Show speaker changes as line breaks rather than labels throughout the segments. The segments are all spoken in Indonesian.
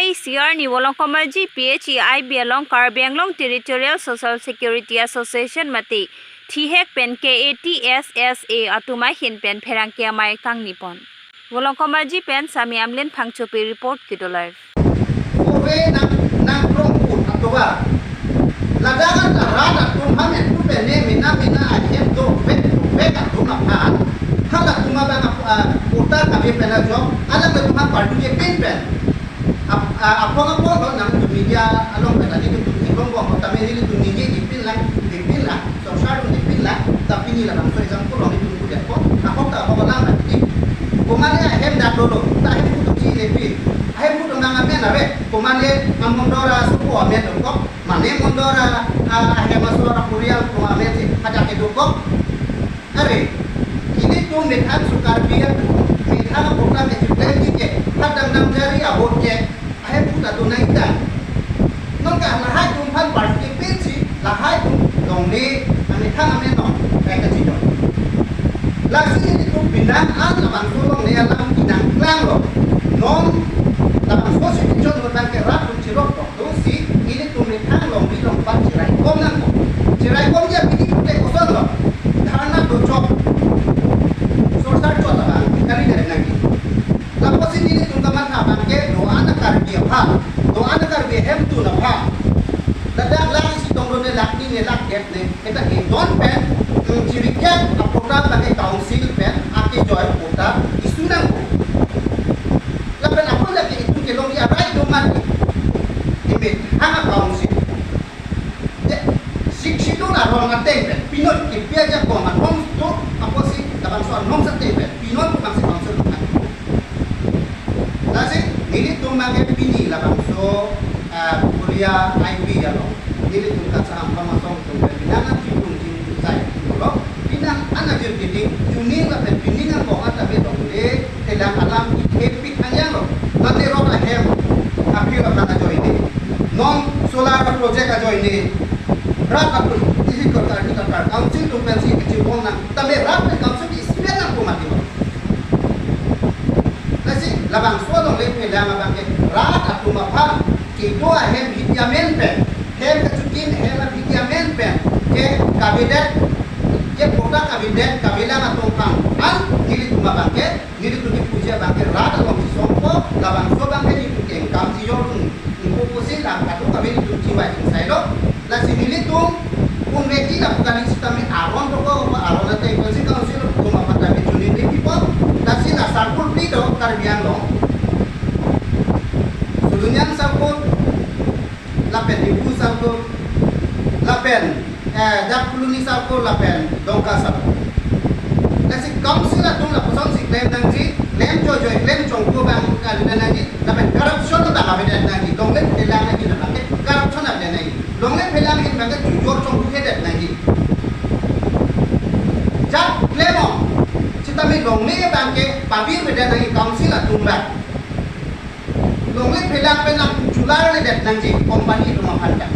KECR ni wolong komaji PHEIB along Karbeng Long Territorial Social Security Association mati thihek pen KATSSA atumai hin pen pherang kia mai kang nipon wolong komaji pen sami amlen phangchopi report kidolai
owe nang prong put atoba ladagan tarat atum hamen tu pene mina ahem do bet atum aphan hala tuma bang utar kami pena job ala betum partu je pen apa nang media along tadi tu ibong bong tapi ini tu nije ipin lah sosial ipin lah tapi ni lah so example orang itu kuliah kok aku tak apa lang nanti kumane ahem dah dulu tak ahem tu ci lepi ahem tu nang amen abe kumane amondora suku amen kok mane mondora ahem asura kurial ko amen si ada ke kok are ini tu nekhan sukar biar nekhan program education ke hadang nang jari abot ke ahem tu tu naik dan nongka lahai tu pan parti pinci lahai tu dong ni ane kan ame nong kayak kecil lagi ini tu pinang an labang sulong ni alam pinang lang lo non labang sosi pinjol nonton ke rat tu cirok tu si ini tu nekhan long ni long pan cirai kom nang cirai kom dia pilih tu kosong lo karena tu cok sosar cok labang kali dari lagi lapos ini tu kaman abang ke doa nak karbi apa doa nak karbi hem tu napa dadak lang si tongron ne lak ni ne lak get ne eta ke don pen ciriket program bagi council pen ake joy kota isu nang lapan apa lagi itu ke long ya rai do man ibe hanga council sikshito la rong ate pen pinot ke pia ja ko man hom to apa si dapat soal nom sa te pen pinot ko masih council nasi ini tu magai pini lah bangso kuliah IB ya lo. Ini tu kat saham kamasong tu pinangan cium saya lo. Pinang anak jadi juning lah piningan kong ada betul le. Telang alam epic hanya lo. Nanti roh ahem akhir akan ajo ini. Non solar project ajo ini. Rak aku isi kota kita kar council tu pensi kecil kong nang. Tapi rak council ismen nang kumati lo. Labang sodong lepe lama bangke rat atau mapa itu ahem vitamin pen hem kecukin hem vitamin pen ke kabinet ke kota kabinet kabilan atau kang an diri tuma bangke diri tu dipuja bangke rat atau disongko labang so bangke di tukeng kam siyor untuk pusin lah atau kabinet tu jiwa insai lo lah sini tu pun reti lah bukan sistem aron toko aron nanti konsi konsi tu mapa tapi junin di people tapi lah sarpul pido karbian lo dunia sarpul lapen ibu sarpul lapen dak kuluni sarpul lapen dongka sarpul nasi council lah tu lah pusong si claim nangji claim jojo claim jongko bang kalian nangji lapen corruption tu tak ada nangji donglet pelang nangji lapen corruption ada nangji donglet pelang ini bang jujur jongko hebat nangji jak claim kita mi donglet bang ke pabir beda nangji council lah tumbak donglet pelang penang jular le det nangji company rumah handa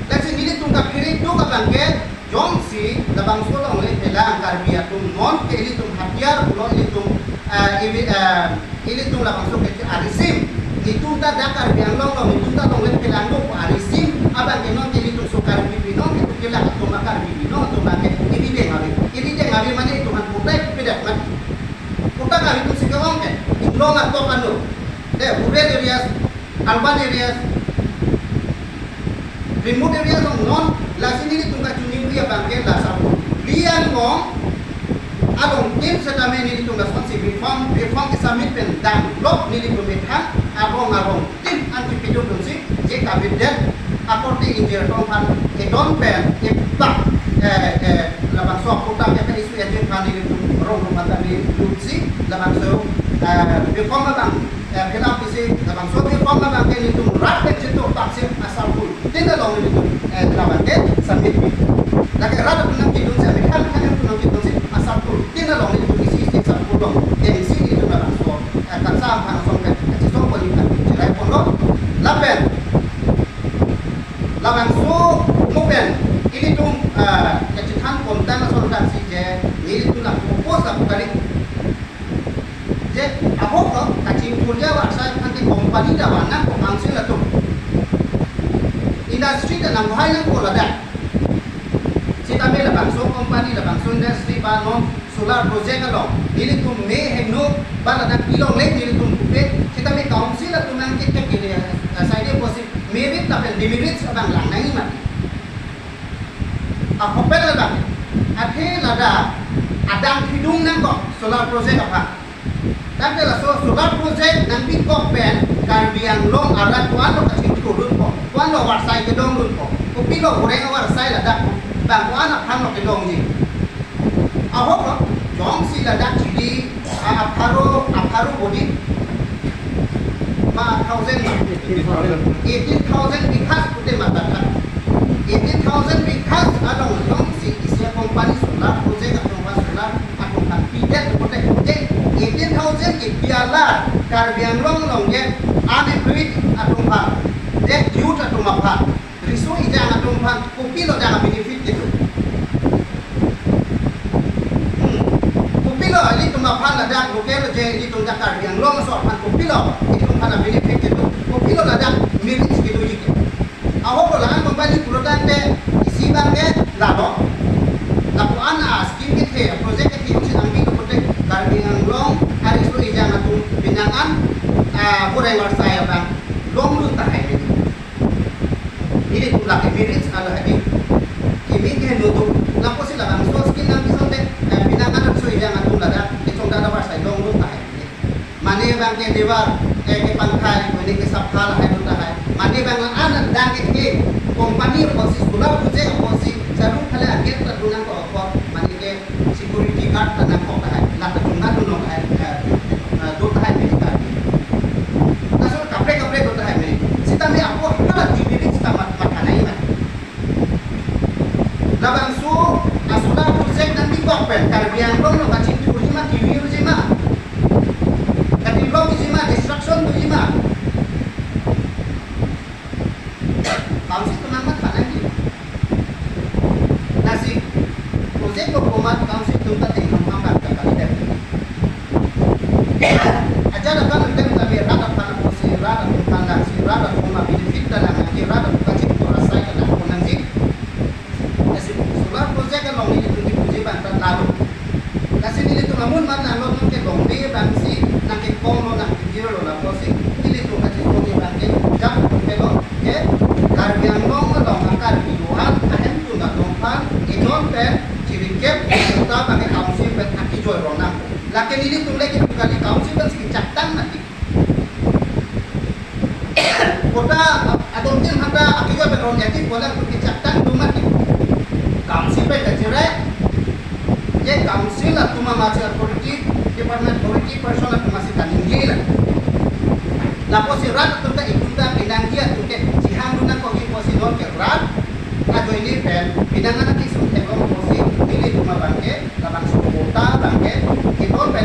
lagi ini tungkap kiri tu kabang ke jongsi dabang solong le pelang karbia tum non ke ini tum hatiar ulo ini tum ini tum labang so ke arisim itu ta dakar biang long itu ta donglet pelang ko arisim abang ke non ini tum sukar bibi non itu kila tum makar bibi non tum make ini de ngawi mana itu man putai pedak man putak ngawi tum sikawang ke long atau kanu rural areas, urban areas, remote areas of non lasin ini tunggu cuning dia bangke lasap. Lian kong, adong tim sedame ini tunggu sponsor reform kesamit pen dan blok ini pemerintah arong tim anti pidum dunsi je kabinet akordi injil tongpan edon pen epak labang sok utang yang isu yang pan ini rong rumah tadi dunsi labang so reform bang kenapa sih dalam suatu reform bang ini tu rakyat itu vaksin asal pun tidak dong itu kenapa ke sambil ini lagi rakyat pun nanti dong sambil kan pun nanti dong asal pun tidak dong itu isi asal pun dong jadi sini itu dalam suatu kan saham kan sampai kasih soal politik cerai pun dong lapen labang so mobil ini tu kecintaan konten asal kan sih je ini tu lah fokus lah bukan je ahok kacing pulja waksa nanti company dah mana ko council lah tu industry dah nang hai nang ko lah dah kita bela bangso company lah bangso industry ba no solar project along ini tu me hemno bala dah pilong lek ini tu pe kita me council lah tu nang ke ke side posi maybe tapi demerits abang lang nang imat apa pela dah athe lah dah adang hidung nang ko solar project apa tapi lah solar project nang bi ko pen Karbiang long arat kuan lo kasih turun ko kuan lo warsai ke dong lun ko kopi lo goreng warsai lah dak bang kuan nak ham lo ke dong ji ahok lo jong si lah dak jadi aparo bodi ma 18,000 bikas putih mata 18,000 bikas along jong si isi company solar project atau solar atau tidak putih 18,000 ibialah Karbiang long je unemployed atumpan je youth atumpan riso ijang atumpan kopi lo jangan benefit itu kopi lo ini tumpan ada lokal je di tunjuk Karbiang long sopan kopi lo itu tumpan benefit itu kopi lo ada milik gitu gitu awak lo lah kembali produk de isi bangke lalu lalu anak skim itu project itu yang sedang bikin project Karbiang long hari itu ijang atum binangan kurang warsai bang long lu tak hai ini tu laki mirit kalau hari ini dia nutup lampu sila bang so skin nang bisa deh binangan tu jangan tu ada itu dah warsai long lu tak hai mani bang ke dewa ke pangkai ini ke sapkal hai tu tak hai mani bang anak dan ke company posisi solar project posisi saru kali akhir terdulang ko apa mani ke security guard tanah ko tak hai lah terdulang tu no hai do tak hai kapre kota hai me sita me aku hala dibiri sita makan ai man labang su asula project nanti kopen Karbiang long lo kacin tu jima TV jima kati long jima destruction tu jima kamu sih tenang mat kana ni nasi project ko komat kamu sih tu tak tinggal mampat kali dah aja dah kan kita tapi rata kana rada tanda si rada kuma benefit dalam nanti rada kacik tu rasai kena nanti kasi solar project kan long ini tu puji bantan lalu kasi ini tu namun mana lo nanti long dia bangsi nanti kong lo nanti jiro lo lah posi ini tu kacik tu ni bangki jam pelo ke Karbiang long lo angkar biduan ahem tu nak lompan inon pen cirikep kita pakai kausi pen aki joy ronang lakin ini tu lagi kali kausi kan si caktan nanti kota atau mungkin ada akibat peron yakin boleh berkecatan rumah di council pe kacire ye council lah tuma masih authority department authority person lah masih taninggi lah lapo si rat tu tak ikut pinang dia tu ke sihang guna ko ki posi don ke rat ajo ini pen pinangan nanti sudah ko posi ini tuma bangke labang kota bangke itu pen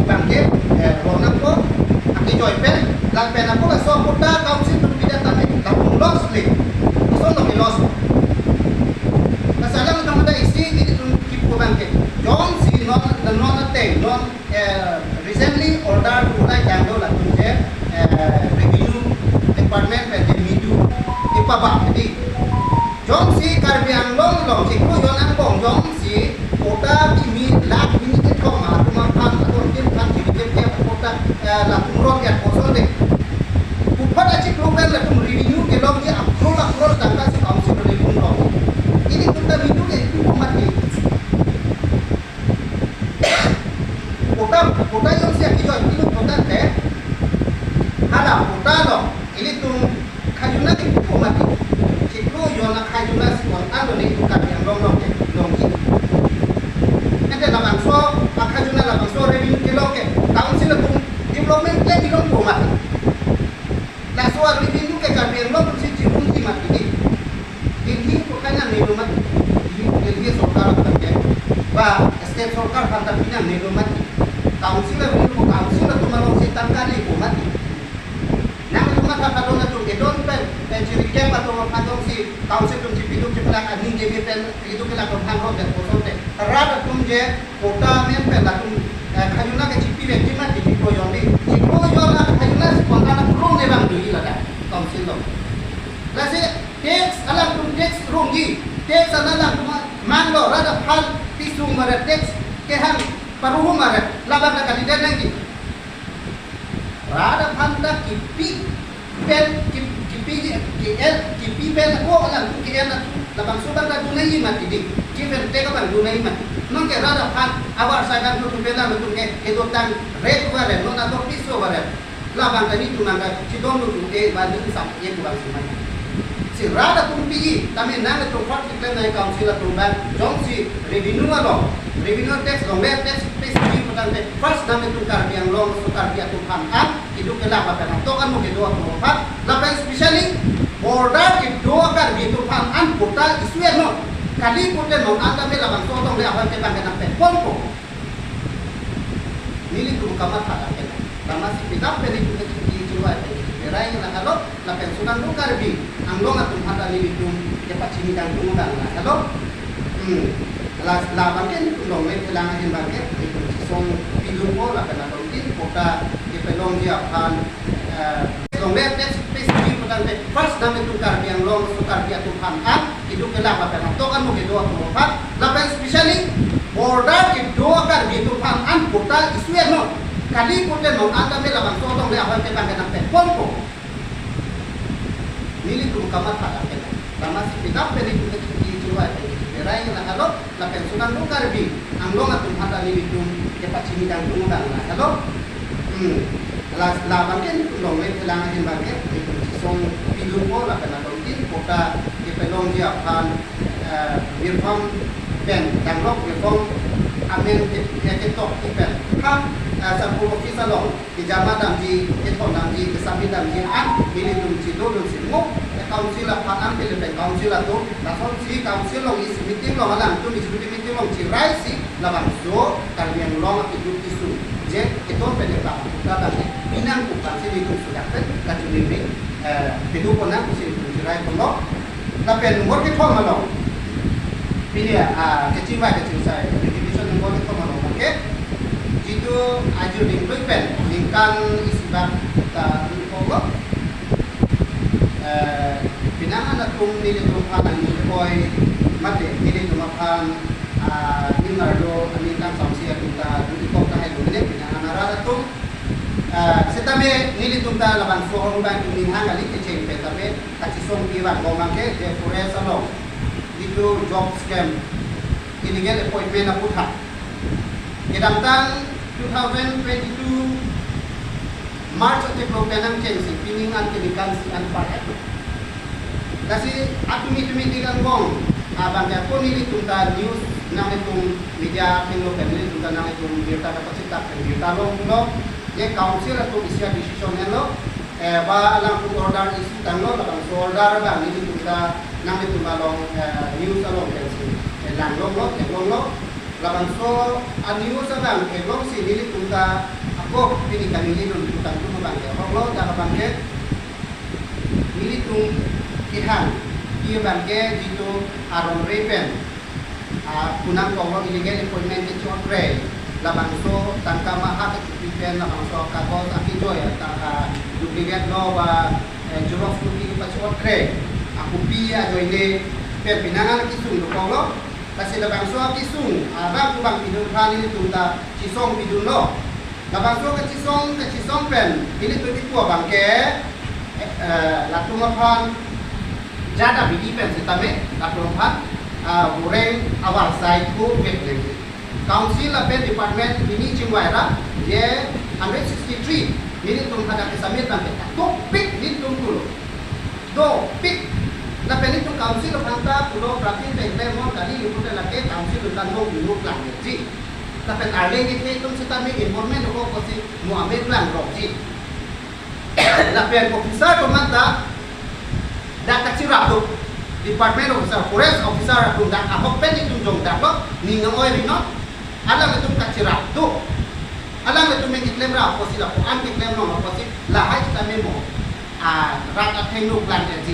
bangke ronak ko aki joy pen lang pen ako la so kota council tu tidak tahu lapung loss link so no loss masalah macam ada isi ini tu kipu bangke John si non thing non recently order to like jango la tu je revenue department pe de midu ipaba jadi John si Karbiang long si ko yon ang bong John si kota di mi lak ini ke ko ma kuma pan atau tim kan di ke kota la tumron ya kosong deh pada cik program lah tu review ke long dia approve tanggal si council review long ini kita review ke umat ni kota yang siap hijau itu kota teh ada kota long ini tu kajuna ke umat ni cikgu yang nak kajuna si kota tu ni tu kan yang long nanti lah bangso kajuna lah bangso review ke long ke council tu development ke di long umat ni soal review ke Karbiang long tu si pun di mati ini bukannya nih mati ini sokar kerja bah setiap sokar hantar pinang nih mati council tu malu si tangkal ibu mati nang rumah kata dona tu gedon pen ciri kem atau atau si council tu si pidu si pelak angin jadi pen itu kita kau hangau dan kosong teh rada tu je kota men pen lah tu kayuna ke cipi le cima cipi proyon di cipi proyon la kayuna spontan rong ne bang dui la da council lo la se tax alam tum tax rong gi tax alam tum manglo rada phal tisung mare tax ke hang paruhu mare labang la kandidat lagi rada phal da cipi pel cipi pel ko alam tum ke na labang subang da dunai mati di cipen tega bang dunai mati non ke rada phan awar sagan tu bela tu ke edotang red ware non na to piso ware labang tani tu nanga cidon tu ke ba ni sam ye tu bang simai si rada tu pi tami nang tu fort ke nai council tu bang jong si revenue tax long tax pesi putan te first name tu kar yang long so kar dia tu ham itu ke laba kan to kan mo ke do tu fat laba especially border ke do kar bi tu ham an puta isu no kali pun non anda mela bang so tong le awan ke bang kan pe pompo nili tu kamar ha ke lama si pitap pe ni tu ke jiwa pe rai na halo la pen sunan lu karbi ang lo nga tum hata nili tu ke pachini kan tu ngan na halo la bang ke tu long le kelang hin bang ke song pilu ko la kana tong tin kota ke pe long dia pan long le tes spesifi putan pe first name tu karbi ang long so karbi tu ham itu kelapa kan to kan mo ke do ko pat la pen especially border ke do kan bi tu pan an kota isu no kali kote no anda me la bang to tong le awan ke bang kan pe pompo nili tu kamar ha ke lama si pitap pe ni tu ke jiwa pe rai na halo la pen sunan lu karbi ang lo ngatum hata nili tu ke pachini kan tu ngan na halo la bang ke tu long le kelang hin bang ke song pilu ko la kana tong tin kota ke pelong dia pan birfam ben danglok birfam amen ke tok ke pen ha sapu ofisa long di jama dam di ke thon dam di sabi dam di an mili dum ci do dum ci mo ke council la pan am ke le council la to la thon si council long is meeting long alam tu is meeting long ci rai si la bang so kal yang long ke du isu je ke to pe le ba ta ba minang ku kan si du sudah kan ka tu ni pidu ko na ku si du rai ko lo la pen ngor ke thong ma lo pilia ke chiwa ke chiwa division ngor ke thong ma lo ke jitu aju ding pen lingkan isbang ta ko ko pinangan na tum ni le tum pan ni koi mate ni le tum pan ni ngardo ani kan samsi ta du ko ta he lu ne pinangan ara tum setame nili tumta laban sohor ban ning hang ali ke chen pe tabe kachi song pi ban go mang ke de forest along itu job scam illegal appointment na putha kedam tang 2022 March ate program chen si pining an chemical si an par kasi atumi digan gong abang ya ko nili tumta news nang itung media pino kanili tumta nang itung berita kapasita berita lo ye council atau isi decision lo ba alam tu order isi tanglo lang so order ba ni kita nang itu balong news along pensi lang lo lang so a news abang ke lo si ni kita ako pini kami ni dun kita tu bang ya lo da bang ke ni tu ihan dia bang ke jitu aron repen punang ko illegal appointment ke chokre labang so tangka maha ke pipen labang so kakos akijo ya ta duplicate no wa jurok tuki pa chokre aku pia jo ine per pinangan kisung ko lo kasi labang so kisung abang kubang pidun khani tu ta chisong pidun lo labang so ke chisong pen ini tu ti ko bang ke latuma phan jada bidi pen sitame latuma phan goreng awal side ko get lagi council of department ini cingwaira ye 163 ini tum hada kesamit nanti topik ini tum dulu topik na peni tum council of hanta pulo pratin tengte mo kali yuko lake council utan mo bilu plan ji tapi arleng itu tum sitami informan ko ko si muamel plan roji na pen officer ko manta data cirap department officer forest officer aku dak ahok pen itu jong dak lo ningang oi rino alam itu kacirap tu alam itu mengiklaim ra ko sila ko an iklaim no ko si lahat ta memo rat at henu plan ji